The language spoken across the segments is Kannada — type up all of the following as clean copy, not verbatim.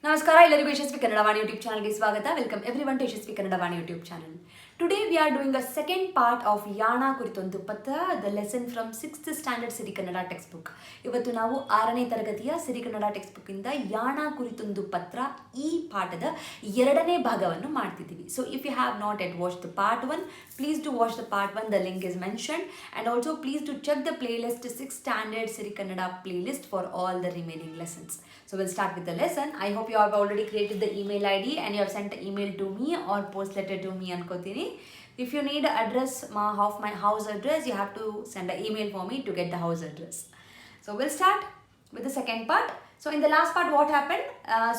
ನಮಸ್ಕಾರ ಎಲ್ಲರಿಗೂ ಯಶಸ್ವಿ ಕನ್ನಡವಾಣಿ ಯೂಟ್ಯೂಬ್ ಚಾನಲ್ಗೆ ಸ್ವಾಗತ. Welcome everyone to Yashasvi Kannadavani YouTube channel. Today we are doing a second part of Yana Kurithondu patra, the lesson from 6th standard Siri Kannada textbook. ಇವತ್ತು ನಾವು 6ನೇ ತರಗತಿಯ ಸಿರಿ ಕನ್ನಡ ಟೆಕ್ಸ್ಟ್ ಬುಕ್ ಇಂದ ಯಾಣ ಕುರಿತೊಂದು ಪತ್ರ ಈ ಪಾಠದ ಎರಡನೇ ಭಾಗವನ್ನು ಮಾಡ್ತಿದ್ದೀವಿ. So if you have not yet watched the part 1, please do watch the part 1. The link is mentioned, and also please do check the playlist 6th standard Siri Kannada playlist for all the remaining lessons. So we'll start with the lesson. I hope you have already created the email ID and you have sent an email to me or post letter to me ankotini. If you need an address of my house address, you have to send an email for me to get the house address. So we'll start with the second part. So in the last part, what happened?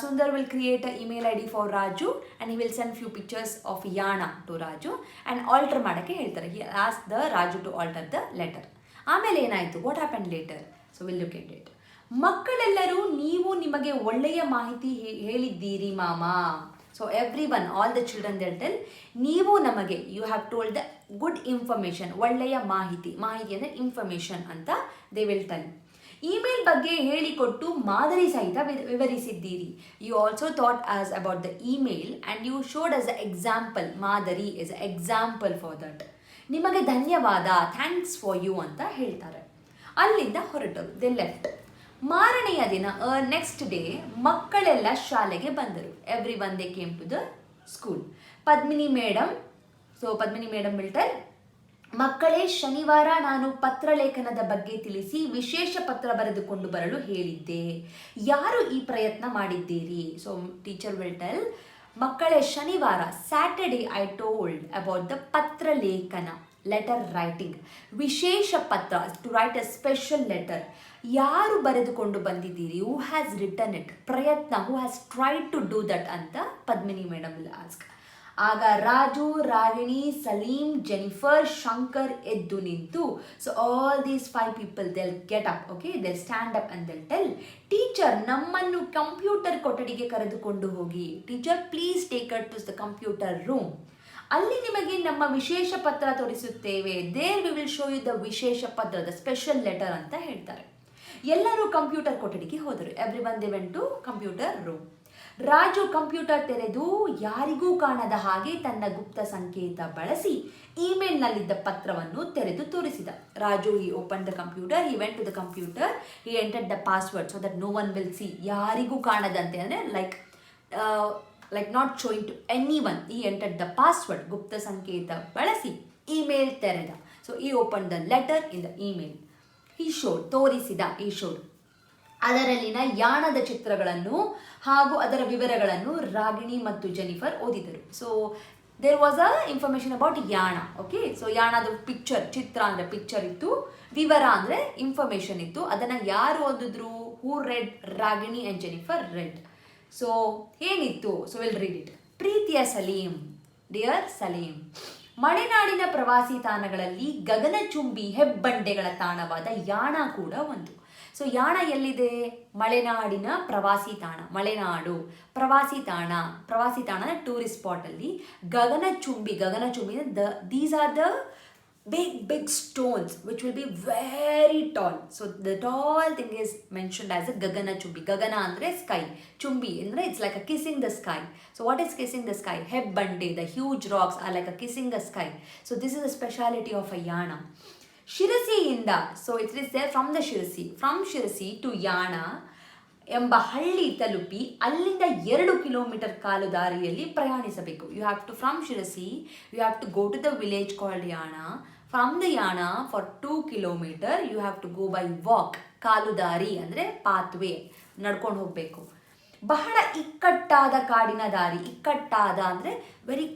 Sundar will create an email ID for Raju and he will send few pictures of Yana to Raju and alter madake heltare. He asked the Raju to alter the letter. ಆಮೇಲೆ ಏನಾಯಿತು? What happened later? So we'll look at it. ಮಕ್ಕಳೆಲ್ಲರೂ ನೀವು ನಿಮಗೆ ಒಳ್ಳೆಯ ಮಾಹಿತಿ ಹೇಳಿದ್ದೀರಿ ಮಾಮಾ. So everyone, all the children they'll tell, ನೀವು ನಮಗೆ, you have told the good information, ಒಳ್ಳೆಯ ಮಾಹಿತಿ ಅಂದರೆ information ಅಂತ they will tell. ಇಮೇಲ್ ಬಗ್ಗೆ ಹೇಳಿಕೊಟ್ಟು ಮಾದರಿ ಸಹಿತ ವಿವರಿಸಿದ್ದೀರಿ. You also taught us about the email and you showed us the example. ಮಾದರಿ is an example for that. ನಿಮಗೆ ಧನ್ಯವಾದ, ಥ್ಯಾಂಕ್ಸ್ ಫಾರ್ ಯು ಅಂತ ಹೇಳ್ತಾರೆ. ಅಲ್ಲಿಂದ ಹೊರಟರು, they left. ಮಾರನೆಯ ದಿನ ನೆಕ್ಸ್ಟ್ ಡೇ ಮಕ್ಕಳೆಲ್ಲ ಶಾಲೆಗೆ ಬಂದರು. Every they came to the school. Padmini madam will tell, ಮಕ್ಕಳೇ ಶನಿವಾರ ನಾನು ಪತ್ರಲೇಖನದ ಬಗ್ಗೆ ತಿಳಿಸಿ ವಿಶೇಷ ಪತ್ರ ಬರೆದುಕೊಂಡು ಬರಲು ಹೇಳಿದ್ದೆ. ಯಾರು ಈ ಪ್ರಯತ್ನ ಮಾಡಿದ್ದೀರಿ? ಸೊ ಟೀಚರ್ ವಿಲ್ ಟೆಲ್, ಮಕ್ಕಳೇ ಶನಿವಾರ Saturday I told about the ಪತ್ರಲೇಖನ, ಲೆಟರ್ ರೈಟಿಂಗ್, ವಿಶೇಷ ಪತ್ರ, to write a special letter. ಯಾರು ಬರೆದುಕೊಂಡು ಬಂದಿದ್ದೀರಿ? ಹೂ ಹ್ಯಾಸ್ ರಿಟರ್ನ್ ಇಟ್, ಪ್ರಯತ್ನ, who has tried to do that ಅಂತ ಪದ್ಮಿನಿ ಮೇಡಮ್ ವಿಲ್ ಆಸ್ಕ್. ಆಗ ರಾಜು, ರಾಗಿಣಿ, ಸಲೀಂ, ಜೆನಿಫರ್, ಶಂಕರ್ ಎದ್ದು ನಿಂತು, so all these 5 people they'll get up, okay, they'll stand up and they'll tell, teacher ನಮ್ಮನ್ನು ಕಂಪ್ಯೂಟರ್ ಕೊಠಡಿಗೆ ಕರೆದುಕೊಂಡು ಹೋಗಿ. Teacher please take us to the computer room. ಅಲ್ಲಿ ನಿಮಗೆ ನಮ್ಮ ವಿಶೇಷ ಪತ್ರ ತೋರಿಸುತ್ತೇವೆ. There we will show you the ವಿಶೇಷ ಪತ್ರ, ದ ಸ್ಪೆಷಲ್ ಲೆಟರ್ ಅಂತ ಹೇಳ್ತಾರೆ. ಎಲ್ಲರೂ ಕಂಪ್ಯೂಟರ್ ಕೊಠಡಿಗೆ ಹೋದರು. Every they went to computer room. Raju computer ತೆರೆದು ಯಾರಿಗೂ ಕಾಣದ ಹಾಗೆ ತನ್ನ ಗುಪ್ತ ಸಂಕೇತ ಬಳಸಿ ಇಮೇಲ್ನಲ್ಲಿದ್ದ ಪತ್ರವನ್ನು ತೆರೆದು ತೋರಿಸಿದ. Raju he opened the computer, he went to the computer, he entered the password so that no one will see. ಯಾರಿಗೂ ಕಾಣದಂತೆ ಅಂದರೆ like not showing to anyone. He entered the password, ಗುಪ್ತ ಸಂಕೇತ ಬಳಸಿ ಇಮೇಲ್ ತೆರೆದ. So he opened the letter in the email. He showed, ತೋರಿಸಿದ, he showed. ಅದರಲ್ಲಿನ ಯಾಣದ ಚಿತ್ರಗಳನ್ನು ಹಾಗೂ ಅದರ ವಿವರಗಳನ್ನು ರಾಗಿಣಿ ಮತ್ತು ಜೆನಿಫರ್ ಓದಿದರು. So there was a information about Yana. Okay, so ಯಾಣದ ಪಿಕ್ಚರ್, ಚಿತ್ರ ಅಂದರೆ ಪಿಕ್ಚರ್ ಇತ್ತು, ವಿವರ ಅಂದರೆ ಇನ್ಫಾರ್ಮೇಶನ್ ಇತ್ತು. ಅದನ್ನು ಯಾರು ಓದಿದ್ರು? Who read? Ragini and Jennifer read. So ಏನಿತ್ತು? So will read it. ಪ್ರೀತಿಯ ಸಲೀಂ, ಡಿಯರ್ ಸಲೀಂ, ಮಲೆನಾಡಿನ ಪ್ರವಾಸಿ ತಾಣಗಳಲ್ಲಿ ಗಗನಚುಂಬಿ ಹೆಬ್ಬಂಡೆಗಳ ತಾಣವಾದ ಯಾಣ ಕೂಡ ಒಂದು. ಸೊ ಯಾಣ ಎಲ್ಲಿದೆ? ಮಲೆನಾಡಿನ ಪ್ರವಾಸಿ ತಾಣ, ಮಲೆನಾಡು ಪ್ರವಾಸಿ ತಾಣ ಟೂರಿಸ್ಟ್ ಸ್ಪಾಟಲ್ಲಿ ಗಗನಚುಂಬಿ these are the big stones which will be very tall. So the tall thing is mentioned as a gagana chumbi. Gagana andre sky, chumbi andre it's like a kissing the sky. So what is kissing the sky? Hebbande, the huge rocks are like a kissing the sky. So this is a speciality of a yana. ಶಿರಸಿಯಿಂದ, so it is there from Sirsi to Yana ಎಂಬ ಹಳ್ಳಿ ತಲುಪಿ ಅಲ್ಲಿಂದ 2 ಕಿಲೋಮೀಟರ್ ಕಾಲು ದಾರಿಯಲ್ಲಿ ಪ್ರಯಾಣಿಸಬೇಕು. You have to from Sirsi, you have to go to the village called Yana. From the Yana for 2 kilometers you have to go by walk, ಕಾಲು ದಾರಿ ಅಂದರೆ ಪಾತ್ವೇ, ನಡ್ಕೊಂಡು ಹೋಗಬೇಕು. ಬಹಳ ಇಕ್ಕಟ್ಟಾದ ಕಾಡಿನ ದಾರಿ, ಇಕ್ಕಟ್ಟಾದ ಅಂದರೆ ವೆರಿ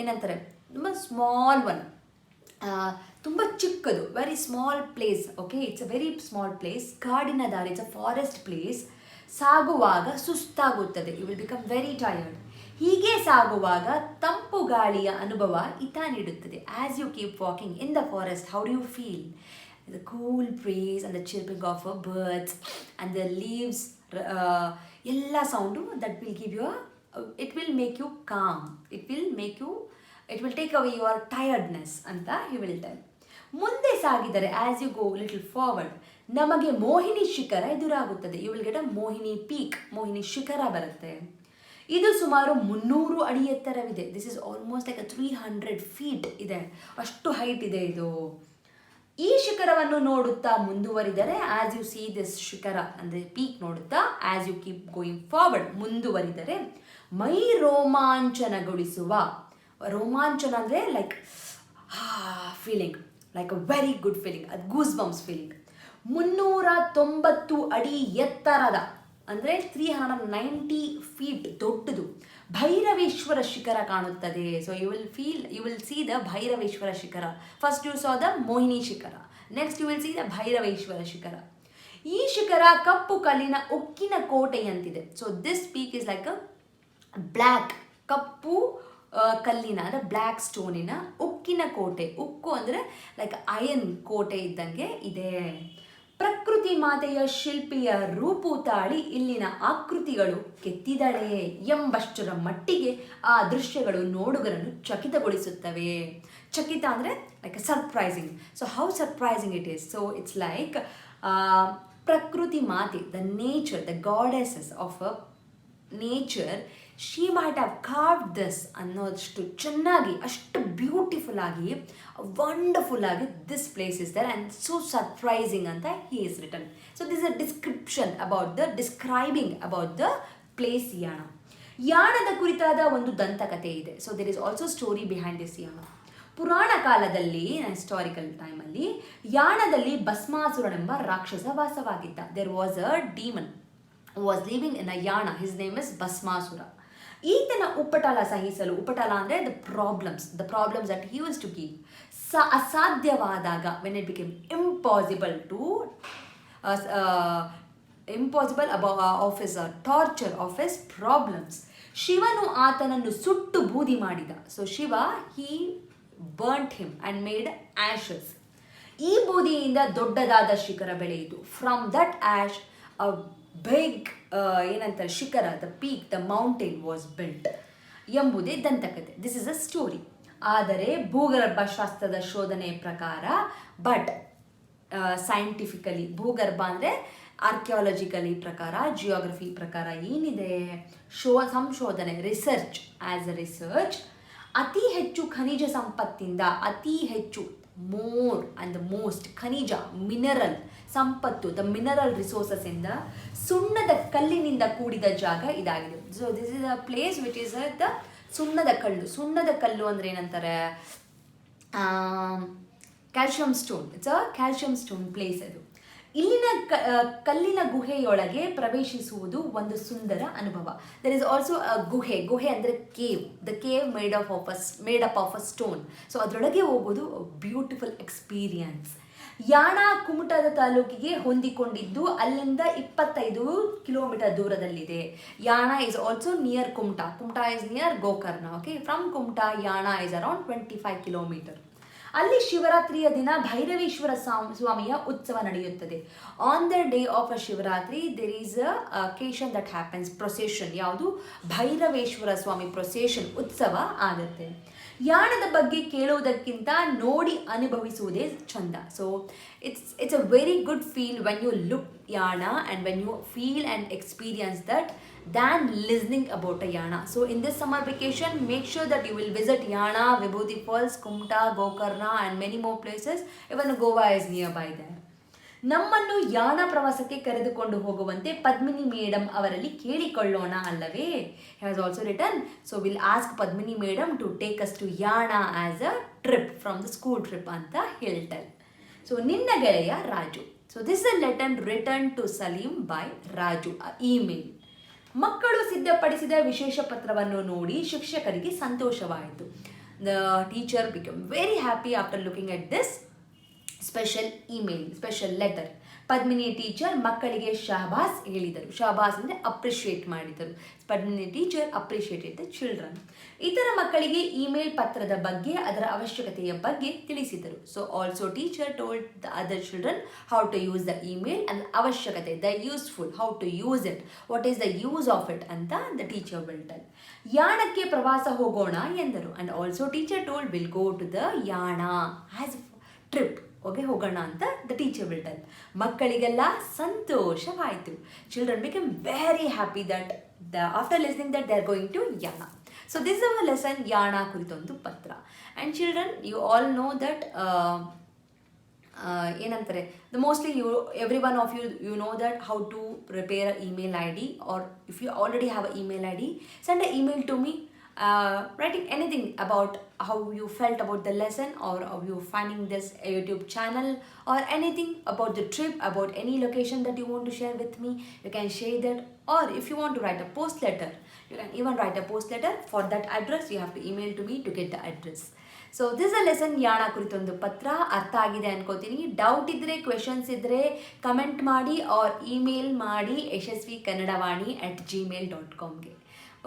ಏನಂತಾರೆ, ತುಂಬ ಸ್ಮಾಲ್ ಒನ್, ತುಂಬ ಚಿಕ್ಕದು, very small place. Okay, it's a very small place, ಕಾಡಿನ ದಾರಿ, ಇಟ್ಸ್ ಅ ಫಾರೆಸ್ಟ್ ಪ್ಲೇಸ್. ಸಾಗುವಾಗ ಸುಸ್ತಾಗುತ್ತದೆ, you will become very tired. ಹೀಗೆ ಸಾಗುವಾಗ ತಂಪು ಗಾಳಿಯ ಅನುಭವ ಹಿತ ನೀಡುತ್ತದೆ. As you keep walking in the forest, how do you feel? The cool breeze and the chirping of birds and the leaves, ಎಲ್ಲ sound that will give you, it will make you calm, it will take away your tiredness ಅಂತ he will tell. ಮುಂದೆ ಸಾಗಿದರೆ as you go little forward ನಮಗೆ ಮೋಹಿನಿ ಶಿಖರ ಎದುರಾಗುತ್ತದೆ. You will get a Mohini peak, Mohini ಶಿಖರ ಬರುತ್ತೆ. ಇದು ಸುಮಾರು 300 ಅಡಿ ಎತ್ತರವಿದೆ. This is almost like 300 feet ಇದೆ, ಅಷ್ಟು ಹೈಟ್ ಇದೆ ಇದು. ಈ ಶಿಖರವನ್ನು ನೋಡುತ್ತಾ ಮುಂದುವರಿದರೆ ಆಸ್ ಯು ಸಿ ದಿಸ್ ಶಿಖರ ಅಂದರೆ ಪೀಕ್ ನೋಡುತ್ತಾ as you keep going forward ಮುಂದುವರಿದರೆ ಮೈ ರೋಮಾಂಚನಗೊಳಿಸುವ, ರೋಮಾಂಚನ ಅಂದರೆ like feeling, like a very good feeling, ಅದು ಗೂಸ್ ಬಂಪ್ಸ್ ಫೀಲಿಂಗ್. 390 ಅಡಿ ಎತ್ತರದ ಅಂದರೆ 390 ಫೀಟ್ ದೊಡ್ಡದು ಭೈರವೇಶ್ವರ ಶಿಖರ ಕಾಣುತ್ತದೆ. So you will see the Bhairaveshwara ಶಿಖರ. First you saw the Mohini ಶಿಖರ, next you will see the Bhairaveshwara ಶಿಖರ. ಈ ಶಿಖರ ಕಪ್ಪು ಕಲ್ಲಿನ ಉಕ್ಕಿನ ಕೋಟೆಯಂತಿದೆ. So this peak is like a black, ಕಪ್ಪು ಕಲ್ಲಿನ ಅಂದರೆ ಬ್ಲ್ಯಾಕ್ ಸ್ಟೋನಿನ ಉಕ್ಕಿನ ಕೋಟೆ. ಉಕ್ಕು ಅಂದರೆ ಲೈಕ್ ಅಯನ್ ಕೋಟೆ ಇದ್ದಂಗೆ ಇದೆ. ಪ್ರಕೃತಿ ಮಾತೆಯ ಶಿಲ್ಪಿಯ ರೂಪು ತಾಳಿ ಇಲ್ಲಿನ ಆಕೃತಿಗಳು ಕೆತ್ತಿದಳೆ ಎಂಬಷ್ಟರ ಮಟ್ಟಿಗೆ ಆ ದೃಶ್ಯಗಳು ನೋಡುಗರನ್ನು ಚಕಿತಗೊಳಿಸುತ್ತವೆ. ಚಕಿತ ಅಂದರೆ like surprising. So how surprising it is. So it's like ಪ್ರಕೃತಿ ಮಾತೆ, the nature, the goddess of a nature, she might have carved this ಅನ್ನೋದಷ್ಟು ಚೆನ್ನಾಗಿ, ಅಷ್ಟು ಬ್ಯೂಟಿಫುಲ್ ಆಗಿ, ವಂಡರ್ಫುಲ್ ಆಗಿ this place is there and so surprising ಅಂತ he is written. So this a description about the describing about the place Yana. ಯಾಣದ ಕುರಿತಾದ ಒಂದು ದಂತಕಥೆ ಇದೆ. So there is also story behind this Yana. ಪುರಾಣ ಕಾಲದಲ್ಲಿ, ಹಿಸ್ಟಾರಿಕಲ್ ಟೈಮಲ್ಲಿ, ಯಾಣದಲ್ಲಿ ಭಸ್ಮಾಸುರನೆಂಬ ರಾಕ್ಷಸ ವಾಸವಾಗಿದ್ದ. There was a demon was living in a Yana. His name is Bhasmasura. ಈತನ ಉಪಟಳ ಸಹಿಸಲು, ಉಪಟಳ ಅಂದರೆ the problems that he was to keep, ಅಸಾಧ್ಯವಾದಾಗ, when it became impossible of his torture of his problems, ಶಿವನು ಆತನನ್ನು ಸುಟ್ಟು ಬೂದಿ ಮಾಡಿದ. So Shiva he burnt him and made ashes. ಈ ಬೂದಿಯಿಂದ ದೊಡ್ಡದಾದ ಶಿಖರ ಬೆಳೆಯಿತು. From that ash a big ಏನಂತಾರೆ ಶಿಖರ, the peak, the mountain was built ಎಂಬುದೇ ದಂತಕಥೆ. This is a story. ಆದರೆ ಭೂಗರ್ಭಶಾಸ್ತ್ರದ ಶೋಧನೆಯ ಪ್ರಕಾರ, ಬಟ್ ಸೈಂಟಿಫಿಕಲಿ, ಭೂಗರ್ಭ ಅಂದರೆ ಆರ್ಕಿಯಾಲಜಿಕಲಿ ಪ್ರಕಾರ, ಜಿಯೋಗ್ರಫಿ ಪ್ರಕಾರ ಏನಿದೆ, ಸಂಶೋಧನೆ, ರಿಸರ್ಚ್, ಆ್ಯಸ್ ಅ ರಿಸರ್ಚ್, ಅತಿ ಹೆಚ್ಚು ಖನಿಜ ಸಂಪತ್ತಿಂದ, ಅತಿ ಹೆಚ್ಚು, ಮೋರ್ ಆ್ಯಂಡ್ ದ ಮೋಸ್ಟ್ ಖನಿಜ, ಮಿನರಲ್ ಸಂಪತ್ತು, ದ ಮಿನರಲ್ ರಿಸೋರ್ಸಸ್ ಇಂದ ಸುಣ್ಣದ ಕಲ್ಲಿನಿಂದ ಕೂಡಿದ ಜಾಗ ಇದಾಗಿದೆ. So this is a place which is the ಸುಣ್ಣದ ಕಲ್ಲು. ಸುಣ್ಣದ ಕಲ್ಲು ಅಂದರೆ ಏನಂತಾರೆ, calcium stone. It's a calcium stone place ಅದು. ಇಲ್ಲಿನ ಕಲ್ಲಿನ ಗುಹೆಯೊಳಗೆ ಪ್ರವೇಶಿಸುವುದು ಒಂದು ಸುಂದರ ಅನುಭವ. ದರ್ ಇಸ್ ಆಲ್ಸೋ ಅ ಗುಹೆ. ಗುಹೆ ಅಂದರೆ cave. The cave made up of a stone. So ಅದರೊಳಗೆ ಹೋಗೋದು ಬ್ಯೂಟಿಫುಲ್ ಎಕ್ಸ್ಪೀರಿಯನ್ಸ್. ಯಾಣ ಕುಮಟದ ತಾಲೂಕಿಗೆ ಹೊಂದಿಕೊಂಡಿದ್ದು ಅಲ್ಲಿಂದ 25 ಕಿಲೋಮೀಟರ್ ದೂರದಲ್ಲಿದೆ. Yana is also near Kumta. Kumta is near Gokarna. Okay, from Kumta Yana is around 25 kilometre. ಅಲ್ಲಿ ಶಿವರಾತ್ರಿಯ ದಿನ ಭೈರವೇಶ್ವರ ಸ್ವಾಮಿಯ ಉತ್ಸವ ನಡೆಯುತ್ತದೆ. On the day of a Shivaratri there is a occasion that happens, procession. ಯಾವುದು? ಭೈರವೇಶ್ವರ ಸ್ವಾಮಿ ಪ್ರೊಸೆಷನ್, ಉತ್ಸವ ಆಗುತ್ತೆ. ಯಾಣದ ಬಗ್ಗೆ ಕೇಳುವುದಕ್ಕಿಂತ ನೋಡಿ ಅನುಭವಿಸುವುದೇ ಚಂದ. So it's a very good feel when you look Yana and when you feel and experience that than listening about a Yana. So in this summer vacation, make sure that you will visit Yana, Vibhuti Falls, Kumta, Gokarna and many more places. Even Goa is nearby there. ನಮ್ಮನ್ನು ಯಾಣ ಪ್ರವಾಸಕ್ಕೆ ಕರೆದುಕೊಂಡು ಹೋಗುವಂತೆ ಪದ್ಮಿನಿ ಮೇಡಮ್ ಅವರಲ್ಲಿ ಕೇಳಿಕೊಳ್ಳೋಣ ಅಲ್ಲವೇ? Has also return. So will ask Padmini madam to take us to Yana as a trip from the school trip ಅಂತ ಹೇಳ್ತಾರೆ. ಸೊ ನಿನ್ನ ಗೆಳೆಯ Raju. So this a letter return to Salim by Raju, email. ಮಕ್ಕಳು ಸಿದ್ಧಪಡಿಸಿದ ವಿಶೇಷ ಪತ್ರವನ್ನು ನೋಡಿ ಶಿಕ್ಷಕರಿಗೆ ಸಂತೋಷವಾಯಿತು. The teacher become very happy after looking at this special email, special letter. Padmini teacher ಮಕ್ಕಳಿಗೆ ಶಹಬಾಸ್ ಹೇಳಿದರು. ಶಹಬಾಸ್ ಅಂದರೆ ಅಪ್ರಿಷಿಯೇಟ್ ಮಾಡಿದರು. Padmini teacher appreciated the children. ಇತರ ಮಕ್ಕಳಿಗೆ ಇಮೇಲ್ ಪತ್ರದ ಬಗ್ಗೆ, ಅದರ ಅವಶ್ಯಕತೆಯ ಬಗ್ಗೆ ತಿಳಿಸಿದರು. So also teacher told the other children how to use the email and ಅವಶ್ಯಕತೆ, the useful, how to use it, what is the use of it ಅಂತ ದ ಟೀಚರ್ ವಿಲ್ ಟೆಲ್. ಯಾಣಕ್ಕೆ ಪ್ರವಾಸ ಹೋಗೋಣ ಎಂದರು. And also teacher told will go to the Yana as trip. ಹೋಗೋಣ ಅಂತ ದ ಟೀಚರ್ ವಿಲ್ ಟೆಲ್. ಮಕ್ಕಳಿಗೆಲ್ಲ ಸಂತೋಷವಾಯಿತು. Children become very happy that after listening that they are going to Yana. So this is our lesson Yana Kurithondu patra. And children, you all know that ಏನಂತಾರೆ, the mostly every one of you know that how to prepare an email ID, or if you already have an email ID, send an email to me writing anything about how you felt about the lesson, or how you finding this YouTube channel, or anything about the trip, about any location that you want to share with me. You can share that, or if you want to write a post letter, you can even write a post letter. For that address you have to email to me to get the address. So this is a lesson Yana Kurithondu patra. ಅರ್ಥ ಆಗಿದೆ ಅನ್ಕೋತೀನಿ. ಡೌಟ್ ಇದ್ದರೆ, ಕ್ವೆಶನ್ಸ್ ಇದ್ದರೆ ಕಮೆಂಟ್ ಮಾಡಿ or email ಮಾಡಿ yashaswikannadavaani@gmail.com.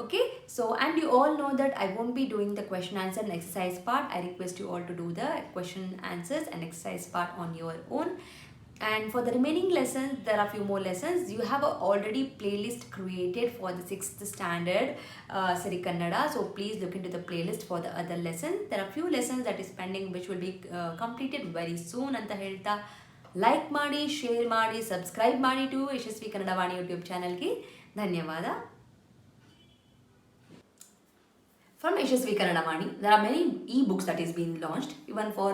Okay, so and you all know that I won't be doing the question answer and exercise part. I request you all to do the question answers and exercise part on your own. And for the remaining lessons, there are few more lessons. You have already playlist created for the 6th standard Siri Kannada. So please look into the playlist for the other lessons. There are few lessons that is pending which will be completed very soon ಅಂತ ಹೇಳ್ತಾ, ಲೈಕ್ ಮಾಡಿ, ಶೇರ್ ಮಾಡಿ, ಸಬ್ಸ್ಕ್ರೈಬ್ ಮಾಡಿ ಟು ಯಶಸ್ವಿ ಕನ್ನಡ ವಾಣಿ ಯೂಟ್ಯೂಬ್ ಚಾನಲ್ಗೆ. ಧನ್ಯವಾದ. From Yashaswi Kannada Vaani, there are many e-books that is being launched, even for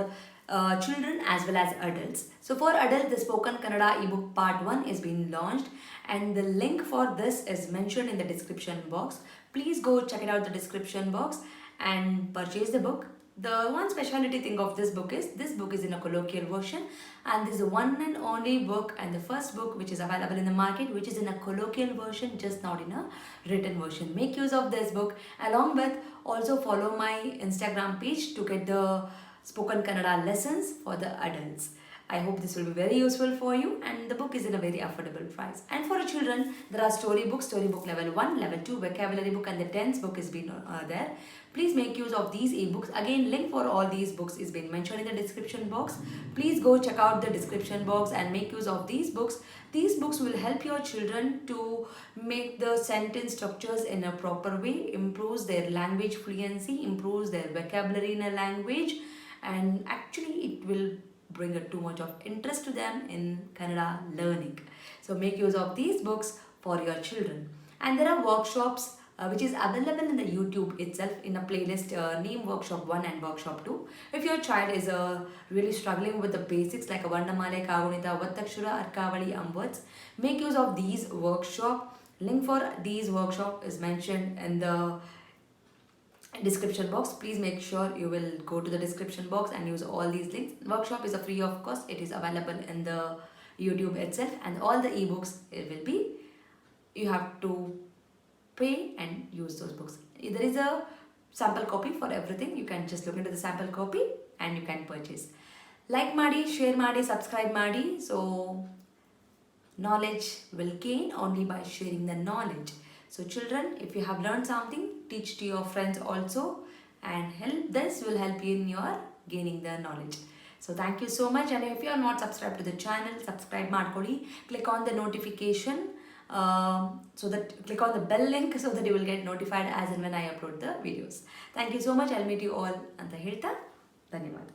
children as well as adults. So for adults, the Spoken Kannada ebook part 1 is being launched, and the link for this is mentioned in the description box. Please go check it out, the description box, and purchase the book. The one speciality thing of this book is in a colloquial version, and this is the one and only book and the first book which is available in the market which is in a colloquial version, just not in a written version. Make use of this book. Along with, also follow my Instagram page to get the spoken Kannada lessons for the adults. I hope this will be very useful for you, and the book is in a very affordable price. And for children, there are story book level 1, level 2, vocabulary book, and the tense book is been there. Please make use of these ebooks. Again, link for all these books is been mentioned in the description box. Please go check out the description box and make use of these books. These books will help your children to make the sentence structures in a proper way, improves their language fluency, improves their vocabulary in a language, and actually it will bring too much of interest to them in Kannada learning. So make use of these books for your children. And there are workshops which is available in the YouTube itself in a playlist named Workshop 1 and Workshop 2. If your child is really struggling with the basics like a Varnamale, Kagunita, Vattakshura, Arkavali, words, make use of these workshop. Link for these workshop is mentioned in the description box. Please make sure you will go to the description box and use all these links. Workshop is a free of cost. It is available in the YouTube itself, and all the ebooks it will be, you have to pay and use those books. There is a sample copy for everything. You can just look into the sample copy and you can purchase. Like ಮಾಡಿ, share ಮಾಡಿ, subscribe ಮಾಡಿ. So knowledge will gain only by sharing the knowledge. So children, if you have learned something, teach to your friends also, and this will help you in your gaining the knowledge. So thank you so much, and if you are not subscribed to the channel, subscribe ಮಾಡ್ಕೊಳ್ಳಿ. Click on the notification, so that click on the bell link so that you will get notified as and when I upload the videos. Thank you so much. I'll meet you all ಅಂತ ಹೇಳ್ತಾ ಧನ್ಯವಾದ.